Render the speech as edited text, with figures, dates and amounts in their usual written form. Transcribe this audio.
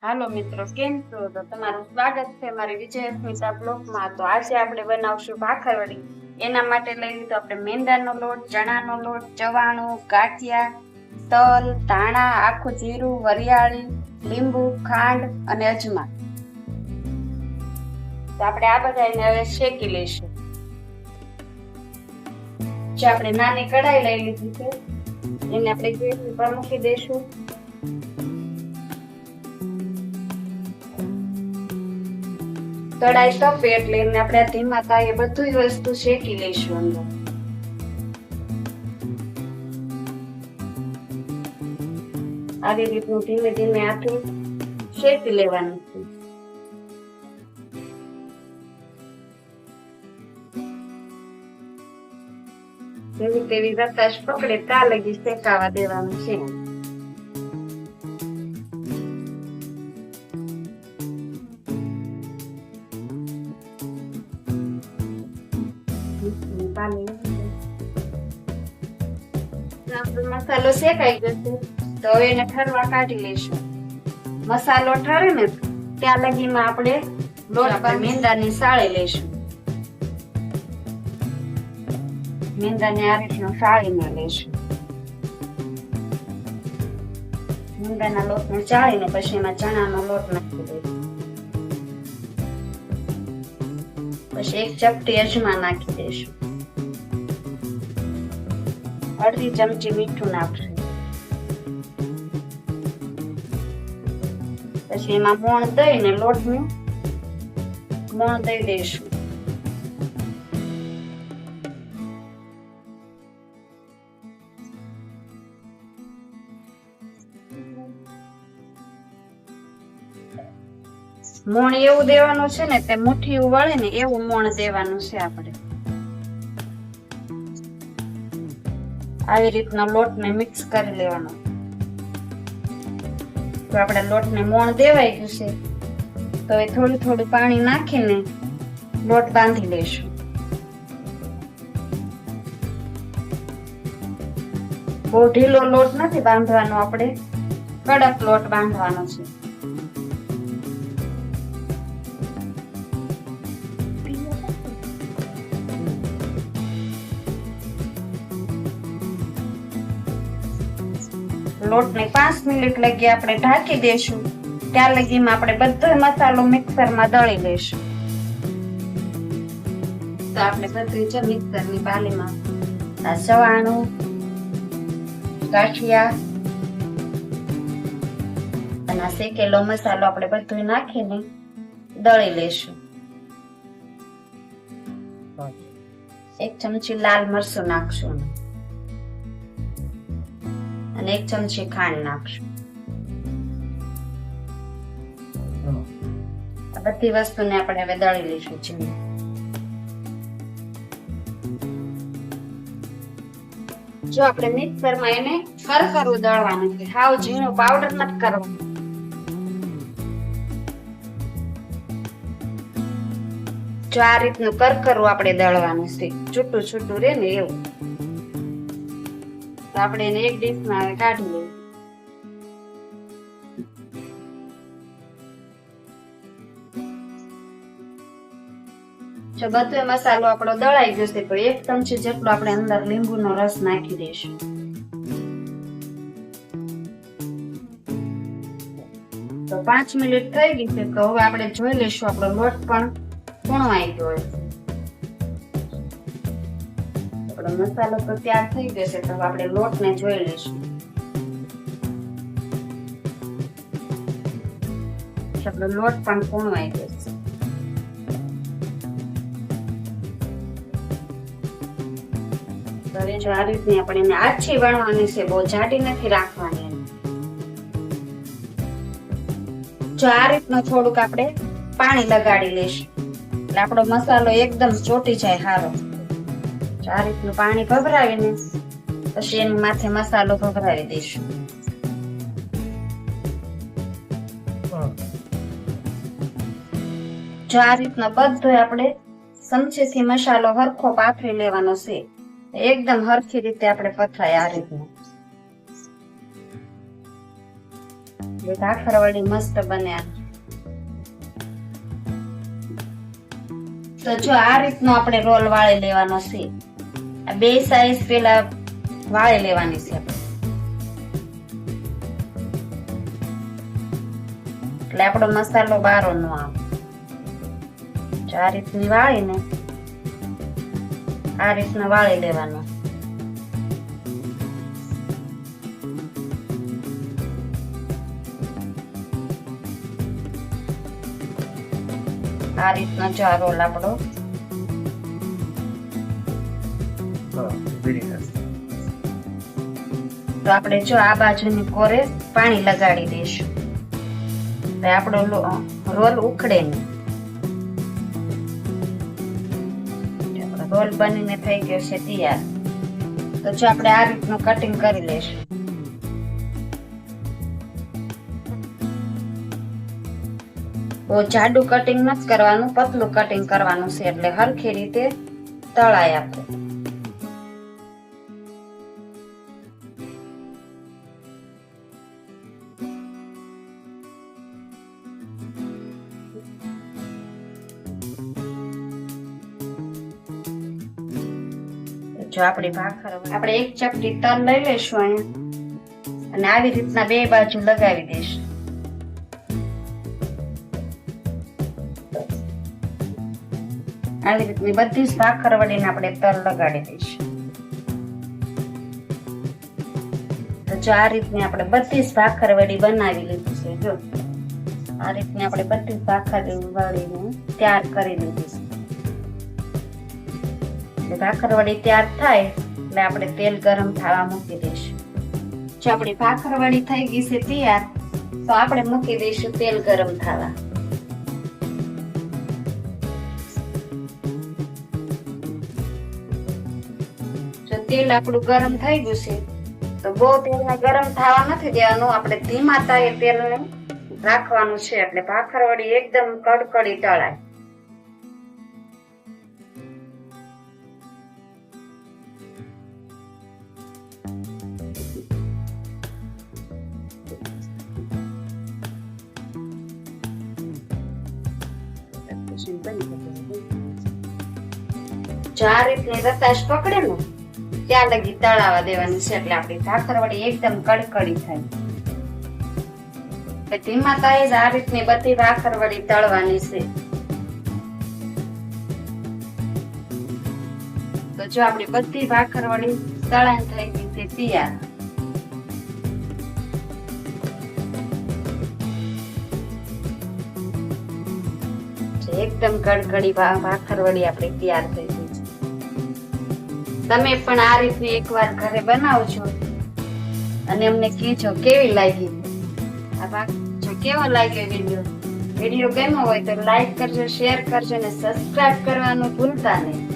હાલો મિત્રો, કેમ છો? તો તમારું સ્વાગત છે મારી વિજય અસ્મિતા બ્લોગમાં. તો આજે આપણે બનાવશું ભાખરવડી. એના માટે લઈ લીધો આપણે મેંદાનો લોટ, ચણાનો લોટ, ચવાણું, ગાંઠિયા, તલ, ધાણા, આખું જીરું, વરિયાળી, લીંબુ, ખાંડ અને અજમા. તો આપણે આ બધાને હવે શેકી લઈશું. જે આપણે નાની કઢાઈ લઈ લીધી છે એને આપણે ગેસ ઉપર મૂકી દઈશું. કઢાઈ તપે એટલે એને આપણે ધીમા તાઈએ બધી વસ્તુ શેકી લઈશું અંદર. આવી રીતનું ધીમે ધીમે આથી શેકી લેવાનું છે. જેવી તેવી રતાશ પકડે ત્યાં લગી શેકાવા દેવાનું છે. મસાલો શેકાઈ જશે તો હવે એને ઠરવા કાઢી લઈશું. મસાલો ઠરે ને ત્યાં લગીમાં આપણે લોટ મેંદાની સાળી લઈશું. મેંદાને આ રીતનું સાળીને લઈશું. મેંદાના લોટને ચાળીને પછી એમાં ચણાનો લોટ નાખી દઈશું. પછી એક ચપટી અજમા નાખી દઈશું. અડધી ચમચી મીઠું નાખશું. પછી એમાં મોણ દઈને લોટનું મોણ દઈ દઈશું. મોણ એવું દેવાનું છે ને તે મુઠ્ઠી વળે ને એવું મોણ દેવાનું છે. આપણે આવી રીતના લોટને મિક્સ કરી લેવાનો. તો આપણે લોટને મોણ દેવાઈ ગયું છે તો એ થોડું થોડું પાણી નાખીને લોટ બાંધી લઈશું. બહુ ઢીલો લોટ નથી બાંધવાનો, આપણે કડક લોટ બાંધવાનો છે. લોટને 5 મિનિટ લગી આપણે ઢાંકી દઈશું. ત્યાં લગીમાં આપણે બધો મસાલો મિક્સરમાં દળી લઈશું. તો આપણે બધું મિક્સરની બાલીમાં ચવાણું, ગાંઠિયા અને શેકેલો મસાલો આપણે બધું નાખીને દળી લઈશું. 1 ચમચી લાલ મરચું નાખશું અને 1 ચમચી ખાંડ નાખશું. આ બધી વસ્તુને આપણે હવે દળી લઈશું. જો આપણે મિક્સરમાં એને ખરખરું દળવાનું છે, હાવ ઝીણો પાવડર નથી કરવાનો. જો આ રીતનું કરકરું આપણે દળવાનું છે, છૂટું છૂટું રે ને એવું. તો આપણે એને એક ડીશમાં હવે કાઢી લઈએ. જો બધો મસાલો આપણો દળાઈ ગયો છે તો 1 ચમચી જેટલો આપણે અંદર લીંબુનો રસ નાખી દઈશું. તો 5 મિનિટ થઈ ગઈ છે તો હવે આપણે જોઈ લઈશું આપણો લોટ પણ કૂણવાઈ ગયો છે. મસાલો તો તૈયાર થઈ જશે તો આપણે લોટને જોઈ લઈશું. આપણો લોટ પણ કૂણવાઈ ગયો છે. હવે જો આ રીતની આપણે એને આછી વણવાની છે, બહુ જાડી નથી રાખવાની. જો આ રીતનું થોડુંક આપણે પાણી લગાડી લઈશું એટલે આપણો મસાલો એકદમ ચોટી જાય સારો. આ રીતનું પાણી ભભરાવીને પછી એની માથે મસાલો ભભરાવી દઈશું. જો આ રીતનો બધો આપણે ચમચીથી મસાલો હરખો પાથરી લેવાનો છે, એકદમ હરખી રીતે આપણે પથરાય આ રીતનું. ભાખરવડી મસ્ત બને. તો જો આ રીતનો આપણે રોલ વાળી લેવાનો છે. આ બે સાઈઝ પેલા વાળી લેવાની છે આપણે, એટલે આપણો મસાલો બારો નો આવે. આ રીતની વાળીને આ રીતના વાળી લેવાનો. આ રીતનો જો આ રોલ આપણો તો આપણે જો આ બાજુની કોરે પાણી લગાડી દઈશું, આપણો રોલ ઉખડે નહીં. રોલ બનીને થઈ ગયો છે તૈયાર. તો જો આપણે આ રીતનું કટિંગ કરી લઈશું. બહુ જાડું કટિંગ નથી કરવાનું, પતલું કટિંગ કરવાનું છે, એટલે હરખી રીતે તળાય આપણે. જો આપણી ભાખર આપણે એક ચપટી તલ લઈ લઈશું અહીંયા, અને આવી રીતના બે બાજુ લગાવી દઈશું. આવી રીતની બધી જ ભાખરવડીને આપણે તલ લગાડી દઈશું. તો જો આ રીતની આપણે બધી જ ભાખરવડી બનાવી લીધી છે. જો આ રીતની આપણે બધી જ ભાખરવડીને તૈયાર કરી લીધી છે. ભાખરવડી તૈયાર થાય એટલે આપણે તેલ ગરમ થવા મૂકી દઈશું. જો આપણી ભાખરવડી થઈ ગઈ છે તૈયાર, તો આપણે મૂકી દઈશું તેલ ગરમ થવા. જો તેલ આપણું ગરમ થઈ ગયું છે, તો બહુ તેલને ગરમ થવા નથી દેવાનું, આપણે ધીમા તાપે તેલને રાખવાનું છે, એટલે ભાખરવડી એકદમ કડકડી તળાય. જો આ રીતની રતાશ પકડે ને ત્યાં લગી તળાવા દેવાની છે, એટલે આપણી ભાખરવડી એકદમ કડકડી થાય. ધીમા તાપે જ આ રીતની બધી ભાખરવડી તળવાની છે. તો જો આપણી બધી ભાખરવડી તળાઈ થઈ ગઈ છે તૈયાર. એકદમ કડકડી ભાખરવડી આપણી તૈયાર થઈ ગઈ છે. તમે પણ આ રીતની એકવાર ઘરે બનાવજો અને અમને કહેજો કેવી લાગી. જો કેવો લાગ્યો વિડીયો ગમ્યો હોય તો લાઈક કરજો, શેર કરજો અને સબસ્ક્રાઇબ કરવાનું ભૂલતા નહીં.